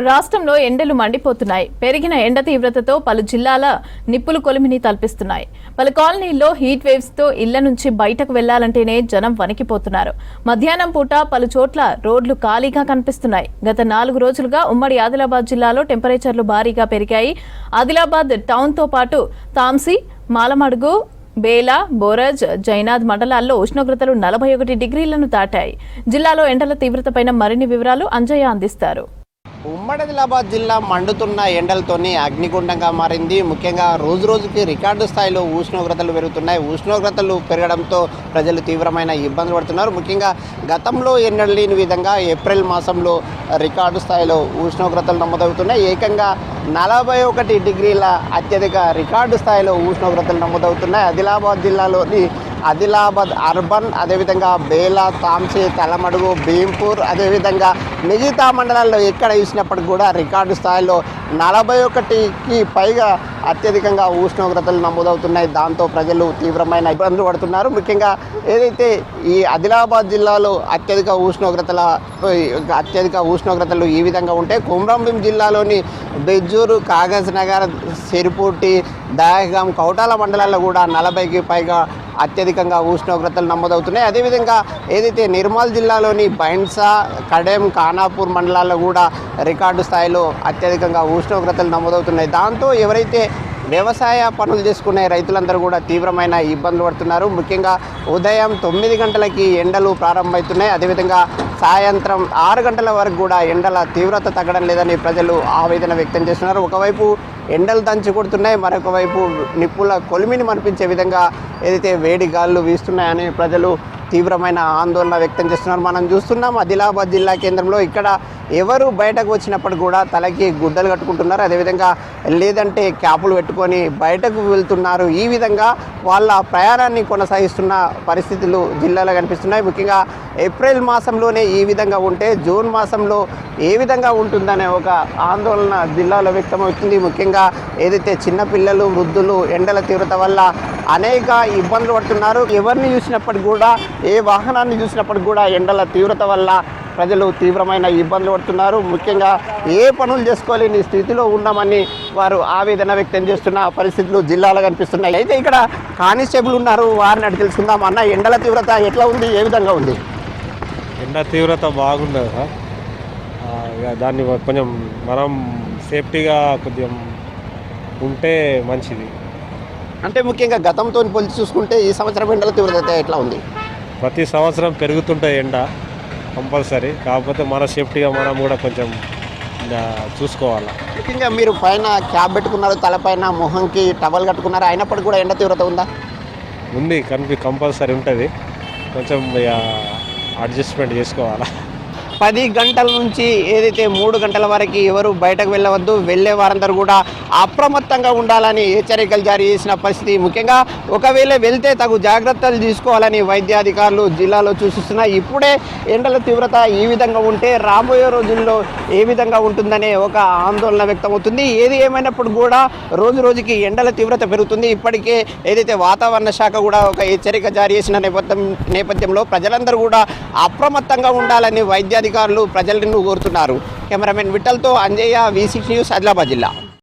రాష్ట్రంలో ఎండలు మండిపోతున్నాయి. పెరిగిన ఎండ తీవ్రతతో పలు జిల్లాల నిప్పులు కొలిమిని తలపిస్తున్నాయి. పలు కాలనీల్లో హీట్ వేవ్స్ తో ఇళ్ల నుంచి బయటకు వెళ్లాలంటేనే జనం వణికిపోతున్నారు. మధ్యాహ్నం పూట పలు చోట్ల రోడ్లు ఖాళీగా కనిపిస్తున్నాయి. గత 4 రోజులుగా ఉమ్మడి ఆదిలాబాద్ జిల్లాలో టెంపరేచర్లు భారీగా పెరిగాయి. ఆదిలాబాద్ టౌన్ తో పాటు తాంసీ, మాలమడుగు, బేలా, బోరజ్, జైనాద్ మండలాల్లో ఉష్ణోగ్రతలు 41 డిగ్రీలను దాటాయి. జిల్లాలో ఎండల తీవ్రతపైన మరిన్ని వివరాలు అంజయ్య అందిస్తారు. ఉమ్మడి ఆదిలాబాద్ జిల్లా మండుతున్న ఎండలతోని అగ్నిగుండంగా మారింది. ముఖ్యంగా రోజు రోజుకి రికార్డు స్థాయిలో ఉష్ణోగ్రతలు పెరుగుతున్నాయి. ఉష్ణోగ్రతలు పెరగడంతో ప్రజలు తీవ్రమైన ఇబ్బందులు పడుతున్నారు. ముఖ్యంగా గతంలో ఎన్నడూ లేని విధంగా ఏప్రిల్ మాసంలో రికార్డు స్థాయిలో ఉష్ణోగ్రతలు నమోదవుతున్నాయి. ఏకంగా 41 డిగ్రీల అత్యధిక రికార్డు స్థాయిలో ఉష్ణోగ్రతలు నమోదవుతున్నాయి. ఆదిలాబాద్ జిల్లాలోని ఆదిలాబాద్ అర్బన్, అదేవిధంగా బేలా, తాంసీ, తలమడుగు, భీంపూర్, అదేవిధంగా మిగతా మండలాల్లో ఎక్కడ చూసినప్పటికి కూడా రికార్డు స్థాయిలో 41కి పైగా అత్యధికంగా ఉష్ణోగ్రతలు నమోదవుతున్నాయి. దాంతో ప్రజలు తీవ్రమైన ఇబ్బందులు పడుతున్నారు. ముఖ్యంగా ఏదైతే ఈ ఆదిలాబాద్ జిల్లాలో అత్యధిక ఉష్ణోగ్రతలు ఈ విధంగా ఉంటే కొమరంభీం జిల్లాలోని బెజ్జూరు, కాగజ్ నగర్, సిరిపూటి, దహగాం, కౌటాల మండలాల్లో కూడా 40కి పైగా అత్యధికంగా ఉష్ణోగ్రతలు నమోదవుతున్నాయి. అదేవిధంగా ఏదైతే నిర్మల్ జిల్లాలోని బైన్సా, కడెం, ఖానాపూర్ మండలాల్లో కూడా రికార్డు స్థాయిలో అత్యధికంగా ఉష్ణోగ్రతలు నమోదవుతున్నాయి. దాంతో ఎవరైతే వ్యవసాయ పనులు చేసుకునే రైతులందరూ కూడా తీవ్రమైన ఇబ్బందులు పడుతున్నారు. ముఖ్యంగా ఉదయం 9 గంటలకి ఎండలు ప్రారంభమవుతున్నాయి. అదేవిధంగా సాయంత్రం 6 గంటల వరకు కూడా ఎండల తీవ్రత తగ్గడం లేదని ప్రజలు ఆవేదన వ్యక్తం చేస్తున్నారు. ఒకవైపు ఎండలు దంచి కొడుతున్నాయి, మరొక వైపు నిప్పుల కొలిమిని మనిపించే విధంగా ఏదైతే వేడి గాలులు వీస్తున్నాయని ప్రజలు తీవ్రమైన ఆందోళన వ్యక్తం చేస్తున్నారు. మనం చూస్తున్నాం ఆదిలాబాద్ జిల్లా కేంద్రంలో ఇక్కడ ఎవరు బయటకు వచ్చినప్పుడు కూడా తలకి గుడ్డలు కట్టుకుంటున్నారు. అదేవిధంగా లేదంటే క్యాపులు పెట్టుకొని బయటకు వెళ్తున్నారు. ఈ విధంగా వాళ్ళ ప్రయాణాన్ని కొనసాగిస్తున్న పరిస్థితులు జిల్లాలో కనిపిస్తున్నాయి. ముఖ్యంగా ఏప్రిల్ మాసంలోనే ఈ విధంగా ఉంటే జూన్ మాసంలో ఏ విధంగా ఉంటుందనే ఒక ఆందోళన జిల్లాలో వ్యక్తమవుతుంది. ముఖ్యంగా ఏదైతే చిన్నపిల్లలు, వృద్ధులు ఎండల తీవ్రత వల్ల అనేక ఇబ్బందులు పడుతున్నారు. ఎవరిని చూసినప్పటికి కూడా, ఏ వాహనాన్ని చూసినప్పటికి కూడా ఎండల తీవ్రత వల్ల ప్రజలు తీవ్రమైన ఇబ్బందులు పడుతున్నారు. ముఖ్యంగా ఏ పనులు చేసుకోలేని స్థితిలో ఉన్నామని వారు ఆవేదన వ్యక్తం చేస్తున్న పరిస్థితులు జిల్లాలో కనిపిస్తున్నాయి. అయితే ఇక్కడ కానిస్టేబుల్ ఉన్నారు, వారిని అడిగి తెలుసుకుందాం. అన్న, ఎండల తీవ్రత ఎట్లా ఉంది, ఏ విధంగా ఉంది? ఎండ తీవ్రత బాగుండదు సార్. దాన్ని కొంచెం మనం సేఫ్టీగా కొంచెం ఉంటే మంచిది. అంటే ముఖ్యంగా గతంతో పోల్చి చూసుకుంటే ఈ సంవత్సరం ఎండల తీవ్రత ఎట్లా ఉంది? ప్రతి సంవత్సరం పెరుగుతుంటుంది ఎండ కంపల్సరీ. కాకపోతే మన సేఫ్టీగా మనం కూడా కొంచెం చూసుకోవాలి. ముఖ్యంగా మీరు పైన క్యాప్ పెట్టుకున్నారు, తలపైన మొహంకి టవల్ కట్టుకున్నారు, అయినప్పటికీ కూడా ఎండ తీవ్రత ఉందా? ఉంది, కంపల్సరీ ఉంటుంది. కొంచెం అడ్జస్ట్మెంట్ చేసుకోవాలి. 10 గంటల నుంచి ఏదైతే 3 గంటల వరకు ఎవరు బయటకు వెళ్ళవద్దు, వెళ్ళే వారందరూ కూడా అప్రమత్తంగా ఉండాలని హెచ్చరికలు జారీ చేసిన పరిస్థితి. ముఖ్యంగా ఒకవేళ వెళ్తే తగు జాగ్రత్తలు తీసుకోవాలని వైద్యాధికారులు జిల్లాలో సూచిస్తున్నారు. ఇప్పుడే ఎండల తీవ్రత ఈ విధంగా ఉంటే రాబోయే రోజుల్లో ఏ విధంగా ఉంటుందనే ఒక ఆందోళన వ్యక్తమవుతుంది. ఏది ఏమైనప్పుడు కూడా రోజు రోజుకి ఎండల తీవ్రత పెరుగుతుంది. ఇప్పటికే ఏదైతే వాతావరణ శాఖ కూడా ఒక హెచ్చరిక జారీ చేసిన నేపథ్యంలో ప్రజలందరూ కూడా అప్రమత్తంగా ఉండాలని వైద్యాధికారులు ప్రజలను కోరుతున్నారు. కెమెరామెన్ విఠల్తో అంజయ్య, V6 న్యూస్, ఆదిలాబాద్ జిల్లా.